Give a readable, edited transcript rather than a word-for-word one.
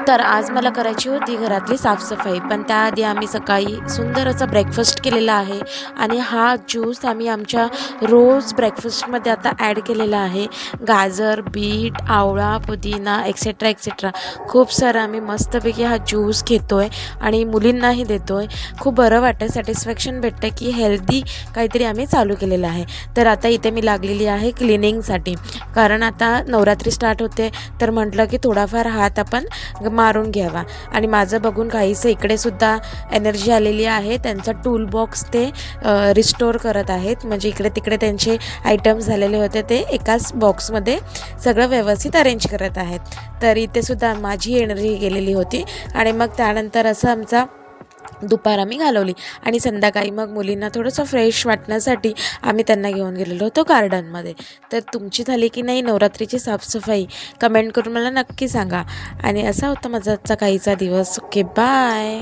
तर आज मला करायची होती घरातली साफसफाई, पण त्याआधी आम्ही सकाळी सुंदर असा ब्रेकफास्ट केलेला आहे आणि हा ज्यूस आम्ही आमच्या रोज ब्रेकफास्टमध्ये आता ॲड केलेला आहे. गाजर, बीट, आवळा, पुदिना एक्सेट्रा एक्सेट्रा खूप सारं आम्ही मस्तपैकी हा ज्यूस घेतो आहे आणि मुलींनाही देतो आहे. खूप बरं वाटतं, सॅटिस्फॅक्शन भेटतं की हेल्दी काहीतरी आम्ही चालू केलेलं आहे. तर आता इथे मी लागलेली आहे क्लिनिंगसाठी, कारण आता नवरात्री स्टार्ट होते, तर म्हटलं की थोडाफार हात आपण मारून घ्यावा. आणि माझं बघून काहीसं इकडेसुद्धा एनर्जी आलेली आहे. त्यांचा टूल बॉक्स ते रिस्टोर करत आहेत, म्हणजे इकडे तिकडे त्यांचे आयटम्स झालेले होते ते एकाच बॉक्समध्ये सगळं व्यवस्थित अरेंज करत आहेत. तर इथेसुद्धा माझी एनर्जी गेलेली होती आणि मग त्यानंतर असं आमचा दुपार आम्ही घालवली आणि संध्याकाळी मग मुलींना थोडंसं फ्रेश वाटण्यासाठी आम्ही त्यांना घेऊन गेलेलो होतो गार्डनमध्ये. तर तुमची झाली की नाही नवरात्रीची साफसफाई, कमेंट करून मला नक्की सांगा. आणि असा होता माझा आजचा काहीचा दिवस. Okay, bye.